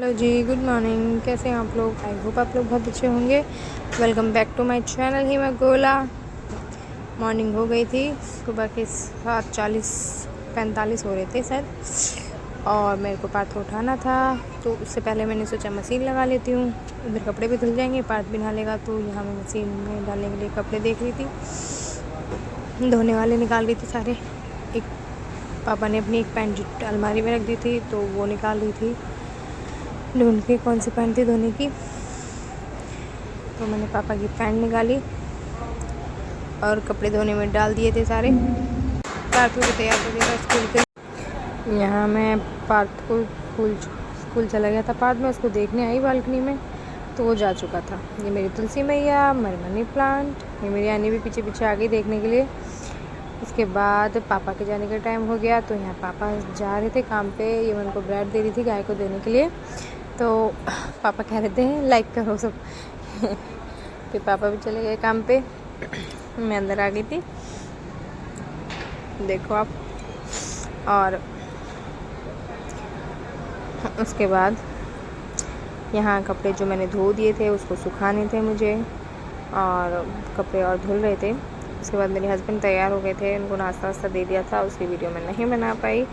Hello जी, good morning. कैसे हैं आप लोग? आई होप आप लोग बहुत अच्छे होंगे। Welcome back to my channel Hima Gola. Morning हो गई थी, सुबह के 7:45 हो रहे थे शायद, और मेरे को पार्थ को उठाना था। तो उससे पहले मैंने सोचा मशीन लगा लेती हूँ, उधर कपड़े भी धुल जाएंगे, पार्थ भी नहा लेगा। तो यहाँ मैं मशीन में डालने के लिए कपड़े देख रही थी, धोने वाले निकाल रही थी सारे। एक पापा ने अपनी एक पैंट अलमारी में रख दी थी, तो वो निकाल रही थी ढूंढ के कौन सी पैंट थी धोने की। तो मैंने पापा की पैंट निकाली और कपड़े धोने में डाल दिए थे सारे। पार्थ को तैयार कर दिया था स्कूल के। यहाँ मैं पार्थ को स्कूल चला गया था। पार्थ मैं उसको देखने आई बालकनी में, तो वो जा चुका था। ये मेरी तुलसी मैया, मेरी मनी प्लांट, ये मेरी आनी भी पीछे पीछे आ गई देखने के लिए। उसके बाद पापा के जाने का टाइम हो गया, तो यहाँ पापा जा रहे थे काम पे। ये मैं उनको ब्रेड दे रही थी गाय को देने के लिए, तो पापा कह रहे थे लाइक करो सब। फिर पापा भी चले गए काम पे, मैं अंदर आ गई थी, देखो आप। और उसके बाद यहाँ कपड़े जो मैंने धो दिए थे उसको सुखाने थे मुझे, और कपड़े और धुल रहे थे। उसके बाद मेरे हस्बैंड तैयार हो गए थे, उनको नाश्ता वास्ता दे दिया था, उसकी वीडियो मैं नहीं बना पाई।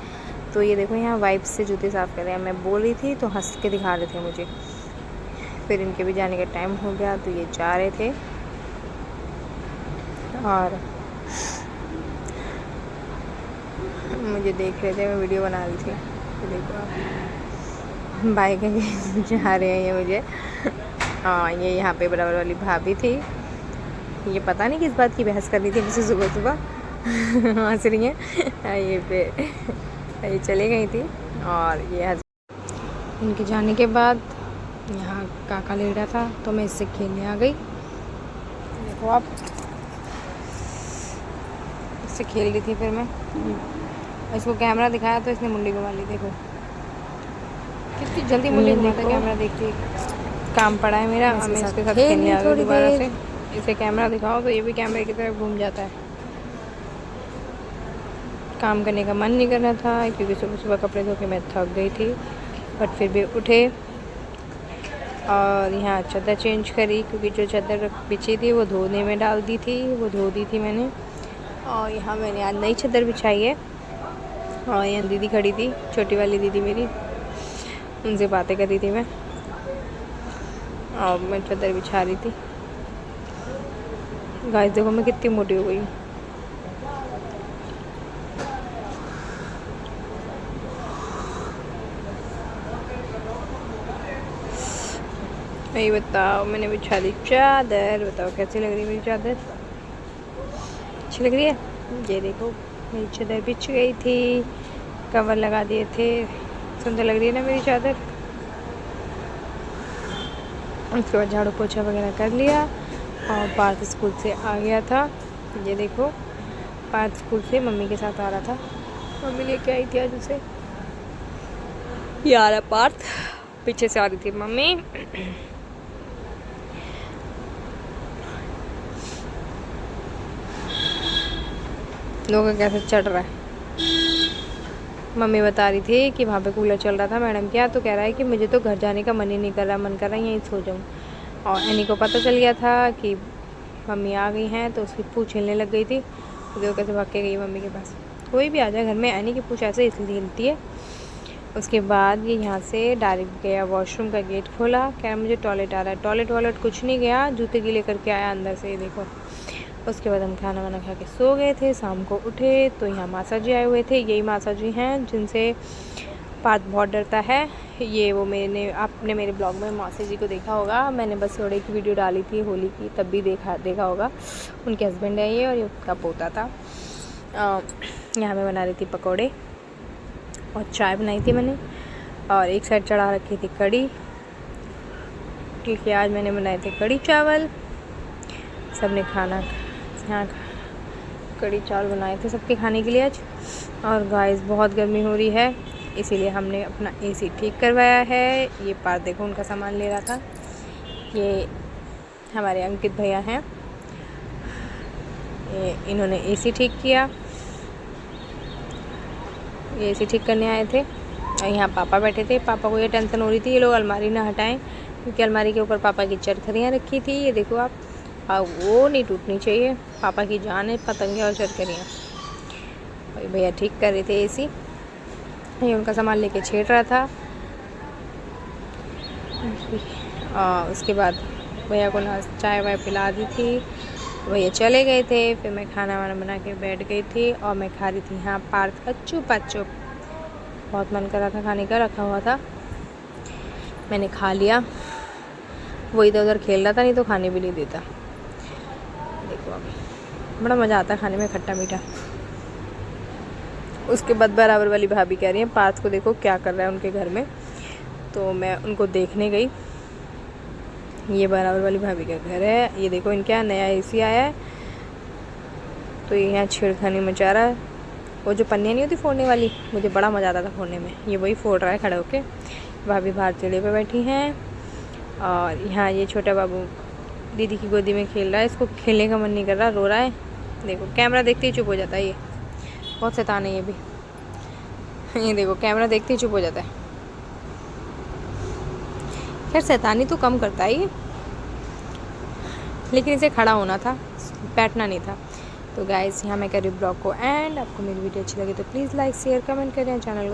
तो ये देखो यहाँ वाइप्स से जूते साफ़ कर रहे हैं। मैं बोल रही थी तो हंस के दिखा रहे थे मुझे। फिर इनके भी जाने का टाइम हो गया, तो ये जा रहे थे। और मुझे देख रहे थे, मैं वीडियो बना रही थी। तो देखो आप, बाइक जा रहे हैं ये मुझे। हाँ, ये यहाँ पे बराबर वाली भाभी थी, ये पता नहीं किस बात की बहस कर रही थी मुझसे सुबह सुबह। हंस रही हैं ये पे। ये चले गई थी। और ये इनके जाने के बाद यहाँ काका लेटा था, तो मैं इससे खेलने आ गई। देखो आप, इससे खेल रही थी। फिर मैं इसको कैमरा दिखाया तो इसने मुंडी घुमा ली। देखो कितनी जल्दी मुंडी घुमाता है कैमरा देखती। काम पड़ा है मेरा, मैं इसके साथ खेलने आ गई दोबारा से। इसे कैमरा दिखाओ तो ये भी कैमरे की तरफ घूम जाता है। काम करने का मन नहीं कर रहा था, क्योंकि सुबह सुबह कपड़े धो के मैं थक गई थी, बट फिर भी उठे। और यहाँ चादर चेंज करी, क्योंकि जो चादर बिछी थी वो धोने में डाल दी थी, वो धो दी थी मैंने। और यहाँ मैंने आज नई चादर बिछाई है। और यहाँ दीदी खड़ी थी, छोटी वाली दीदी मेरी, उनसे बातें कर रही थी मैं, और मैं चादर बिछा रही थी। गाइस देखो मैं कितनी मोटी हो गई हूँ। नहीं बताओ, मैंने बिछा दी चादर। बताओ कैसी लग रही है मेरी चादर? अच्छी लग रही है? ये देखो मेरी चादर बिछ गई थी, कवर लगा दिए थे। सुंदर लग रही है ना मेरी चादर? उसके बाद झाड़ू पोछा वगैरह कर लिया, और पार्थ स्कूल से आ गया था। ये देखो पार्थ स्कूल से मम्मी के साथ आ रहा था, मम्मी लेके आई थी आज उसे। ये आ रहा पार्थ, पीछे से आ रही थी मम्मी। लोगों का कैसे चढ़ रहा है। मम्मी बता रही थी कि वहाँ पे कूलर चल रहा था मैडम क्या, तो कह रहा है कि मुझे तो घर जाने का मन ही नहीं कर रहा, मन कर रहा है यहीं सो जाऊँ। और एनी को पता चल गया था कि मम्मी आ गई हैं, तो उसकी पूँछ हिलने लग गई थी। तो देखो कैसे भाग के गई मम्मी के पास। कोई भी आ जाए घर में, एनी की पूँछ ऐसे इसलिए हिलती है। उसके बाद ये यहाँ से डायरेक्ट गया वॉशरूम का गेट खोला, कह रहा मुझे टॉयलेट आ रहा है। टॉयलेट वॉलेट कुछ नहीं गया, जूते गीले करके आया अंदर से, ये देखो। उसके बाद हम खाना वाना खा के सो गए थे। शाम को उठे तो यहाँ मासा जी आए हुए थे। यही मासा जी हैं जिनसे पार्थ बहुत डरता है। ये वो आपने मेरे ब्लॉग में मासी जी को देखा होगा, मैंने बस थोड़े की वीडियो डाली थी होली की, तब भी देखा होगा। उनके हस्बैंड है ये, और ये उनका पोता था। यहाँ मैं बना रही थी पकौड़े, और चाय बनाई थी मैंने, और एक साइड चढ़ा रखी थी कढ़ी, क्योंकि आज मैंने बनाए थे कढ़ी चावल। सबने खाना, यहाँ कढ़ी चावल बनाए थे सबके खाने के लिए आज। और गाइस बहुत गर्मी हो रही है, इसीलिए हमने अपना एसी ठीक करवाया है। ये पार्थ देखो उनका सामान ले रहा था। ये हमारे अंकित भैया हैं, इन्होंने एसी ठीक किया। ये एसी ठीक करने आए थे। और यहाँ पापा बैठे थे। पापा को ये टेंशन हो रही थी ये लोग अलमारी ना हटाएं, क्योंकि अलमारी के ऊपर पापा की चरखरियाँ रखी थी। ये देखो आप, वो नहीं टूटनी चाहिए। पापा की जान है पतंगियाँ और चरखरियाँ। भाई भैया ठीक कर रहे थे एसी, ये उनका सामान लेके छेड़ रहा था। उसके बाद भैया को ना चाय वाय पिला दी थी, भैया चले गए थे। फिर मैं खाना वाना बना के बैठ गई थी और मैं खा रही थी यहाँ पार्थ का चुपा चुप। बहुत मन कर रहा था खाने का, रखा हुआ था, मैंने खा लिया। वो इधर उधर खेल रहा था, नहीं तो खाने भी नहीं देता। देखो अब बड़ा मज़ा आता है खाने में, खट्टा मीठा। उसके बाद बराबर वाली भाभी कह रही है पार्थ को देखो क्या कर रहा है उनके घर में, तो मैं उनको देखने गई। ये बराबर वाली भाभी का घर है। ये देखो इनके यहाँ नया एसी आया है, तो ये यहाँ छेड़खानी मचा रहा है। वो जो पन्नियाँ नहीं होती फोड़ने वाली, मुझे बड़ा मज़ा आता था फोड़ने में, ये वही फोड़ रहा है खड़े होके। भाभी बाहर चिड़े पे बैठी हैं और यहाँ ये छोटा बाबू दीदी की गोदी में खेल रहा है। इसको खेलने का मन नहीं कर रहा, रो रहा है। देखो कैमरा देखते ही चुप हो जाता है, ये बहुत शैतान है ये भी। ये देखो कैमरा देखते ही चुप हो जाता है। खैर शैतानी तो कम करता है ये, लेकिन इसे खड़ा होना था, बैठना नहीं था। तो गाइस यहाँ मैं करी ब्लॉग को एंड। आपको मेरी वीडियो अच्छी लगी तो प्लीज़ लाइक शेयर कमेंट करें, चैनल को